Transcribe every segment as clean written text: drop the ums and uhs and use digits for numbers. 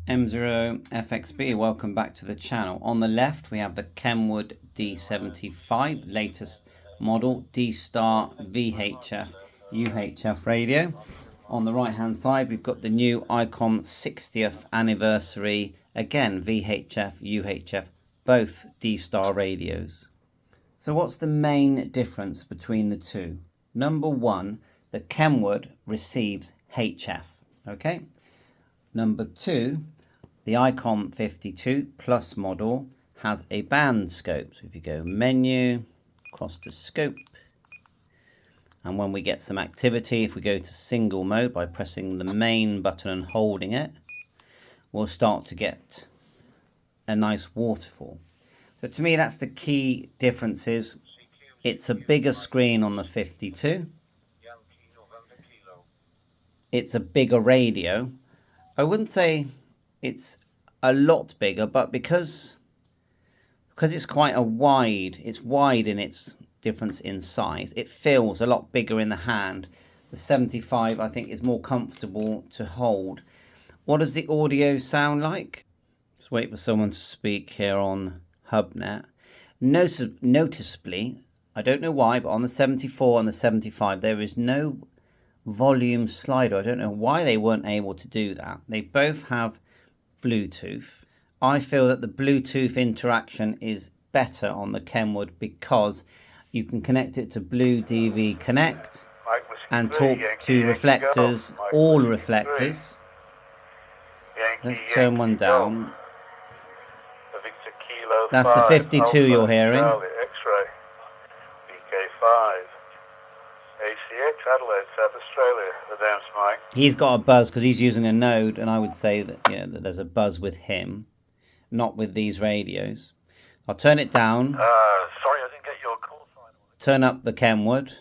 M0FXB, welcome back to the channel. On the left we have the KENWOOD D75, latest model, D-Star VHF UHF radio. On the right hand side we've got the new ICOM 60th anniversary, again VHF UHF, both D-Star radios. So what's the main difference between the two? Number one, the KENWOOD receives HF, okay? Number two, the ICOM 52 Plus model has a band scope. So if you go menu, across to scope, and when we get some activity, if we go to single mode by pressing the main button and holding it, we'll start to get a nice waterfall. So to me, that's the key differences. It's a bigger screen on the 52. It's a bigger radio. I wouldn't say it's a lot bigger, but because it's quite it's wide in its difference in size, it feels a lot bigger in the hand. The 75 I think is more comfortable to hold. What does the audio sound like? Just wait for someone to speak here on HubNet. Noticeably, I don't know why, but on the 74 and the 75 there is no volume slider. I don't know why they weren't able to do that. They both have Bluetooth. I feel that the Bluetooth interaction is better on the KENWOOD because you can connect it to Blue DV Connect and talk to reflectors, all reflectors. Let's turn one down. That's the 52 you're hearing. Adelaide, South Australia, the dam's Mike. He's got a buzz because he's using a node, and I would say that, that there's a buzz with him, not with these radios. I'll turn it down. Sorry, I didn't get your call sign. Turn up the KENWOOD. 7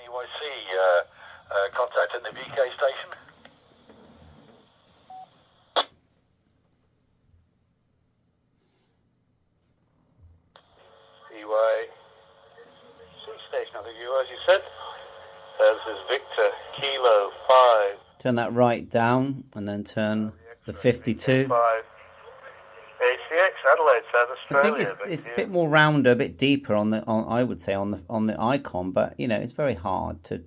EYC, contact in the VK station. EYC station, I think as you said. This is Victor, Kilo 5. Turn that right down and then turn the 52. ACX, Adelaide, South Australia. I think it's a bit more rounder, a bit deeper I would say on the ICOM, but it's very hard to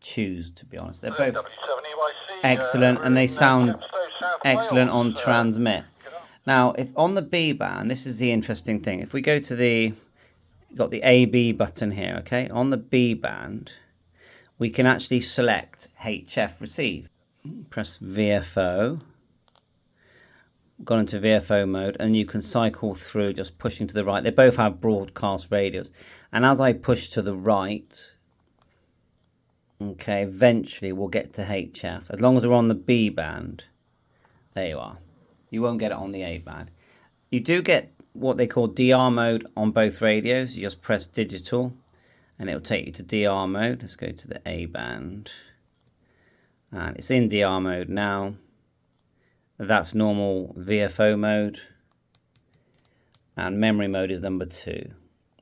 choose, to be honest. They're both excellent and they sound excellent on transmit. Now, if on the B band, this is the interesting thing. If we go to got the AB button here, okay? On the B band, we can actually select HF receive. Press VFO. Gone into VFO mode, and you can cycle through just pushing to the right. They both have broadcast radios. And as I push to the right, okay, eventually we'll get to HF. As long as we're on the B band, there you are. You won't get it on the A band. You do get what they call DR mode on both radios. You just press digital and it'll take you to DR mode. Let's go to the A band, and it's in DR mode now. That's normal VFO mode, and memory mode is number 2.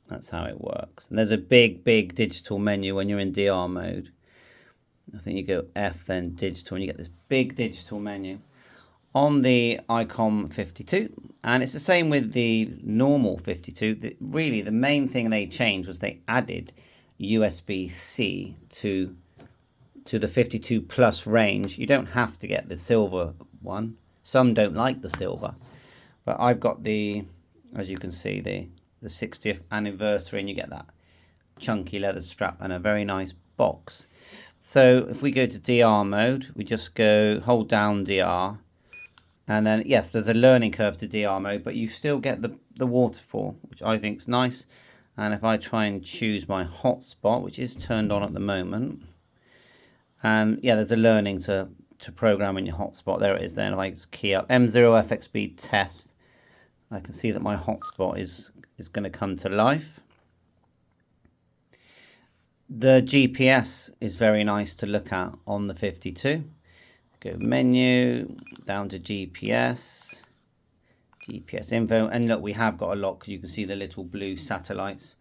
That's how it works. And there's a big digital menu when you're in DR mode. I think you go F then digital and you get this big digital menu on the ICOM 52, and it's the same with the normal 52. Really, the main thing they changed was they added USB-C to the 52 Plus range. You don't have to get the silver one. Some don't like the silver, but I've got as you can see, the 60th anniversary, and you get that chunky leather strap and a very nice box. So if we go to DR mode, we just hold down DR. And then, yes, there's a learning curve to DR mode, but you still get the waterfall, which I think is nice. And if I try and choose my hotspot, which is turned on at the moment, and yeah, there's a learning to program in your hotspot. There it is. Then if I just key up M0FXB test, I can see that my hotspot is going to come to life. The GPS is very nice to look at on the 52. Go menu, down to GPS info, and look, we have got a lot because you can see the little blue satellites.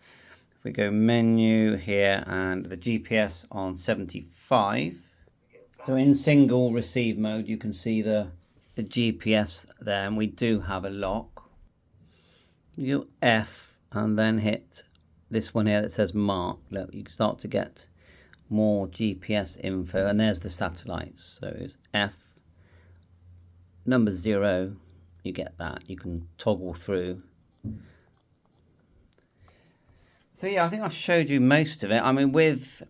If we go menu here and the GPS on 75, so in single receive mode, you can see the the GPS there, and we do have a lock. You F and then hit this one here that says mark. Look, you can start to get more GPS info, and there's the satellites. So it's F number 0. You get that. You can toggle through. So yeah, I think I've showed you most of it. I mean, with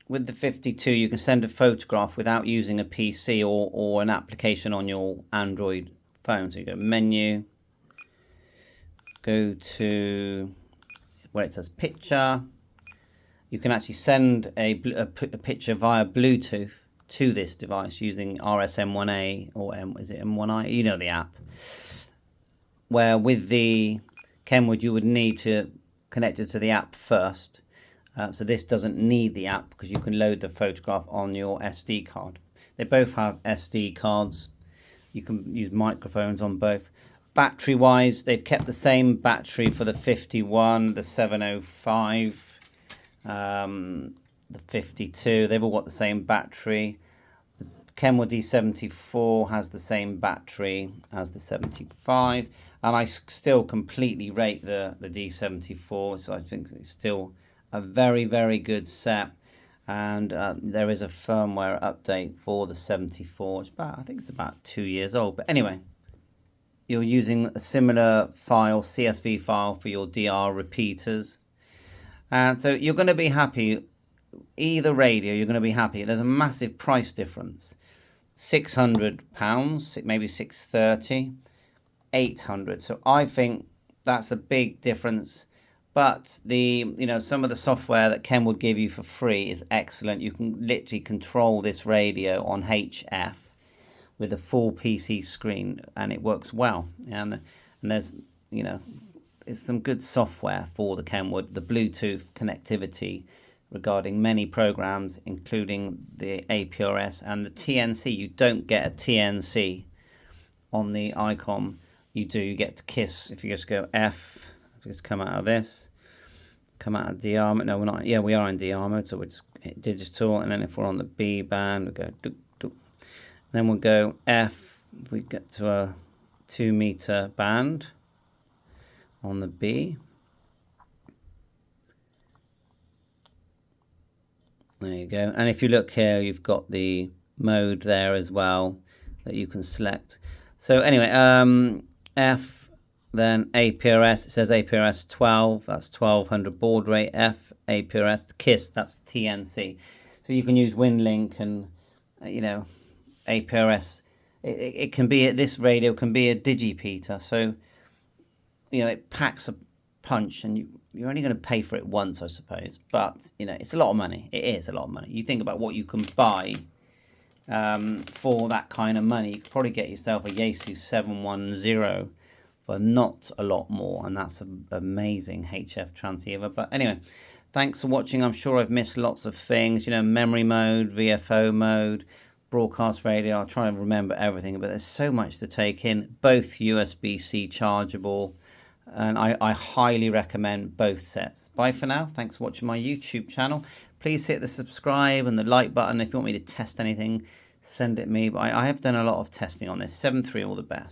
the 52, you can send a photograph without using a PC or an application on your Android phone. So you go menu, go to where it says picture. You can actually send a picture via Bluetooth to this device using RSM1A or is it M1I? You know the app. Where with the Kenwood, you would need to connect it to the app first. So this doesn't need the app because you can load the photograph on your SD card. They both have SD cards. You can use microphones on both. Battery wise, they've kept the same battery for the 51, the 705, the 52. They've all got the same battery. The KENWOOD D75 has the same battery as the 75. And I still completely rate the D74. So I think it's still a very, very good set, and there is a firmware update for the 74. It's I think it's about 2 years old. But anyway, you're using a similar file, CSV file, for your DR repeaters, and so you're going to be happy. Either radio, you're going to be happy. There's a massive price difference: £600, maybe 630, 800. So I think that's a big difference. But some of the software that Kenwood give you for free is excellent. You can literally control this radio on HF with a full PC screen, and it works well. And there's it's some good software for the Kenwood. The Bluetooth connectivity regarding many programs, including the APRS and the TNC. You don't get a TNC on the ICOM. You do. You get to KISS if you just go F. Just come out of this, come out of DR mode. No, we're not. Yeah, we are in DR mode, so we'll just hit digital, and then if we're on the B band, we go doop, doop. Then we'll go F. We get to a 2 meter band on the B. There you go. And if you look here, you've got the mode there as well that you can select. So anyway, F. Then APRS, it says APRS 12, that's 1200 baud rate. F, APRS, KISS, that's TNC. So you can use WinLink and, APRS. It can be, this radio can be a digipeater. So, it packs a punch, and you're only going to pay for it once, I suppose. But, it's a lot of money. It is a lot of money. You think about what you can buy for that kind of money. You could probably get yourself a Yaesu 710 but not a lot more, and that's an amazing HF transceiver. But anyway, thanks for watching. I'm sure I've missed lots of things, memory mode, VFO mode, broadcast radio. I'll try and remember everything, but there's so much to take in. Both USB-C chargeable, and I highly recommend both sets. Bye for now. Thanks for watching my YouTube channel. Please hit the subscribe and the like button. If you want me to test anything, send it me. But I have done a lot of testing on this. 7.3, all the best.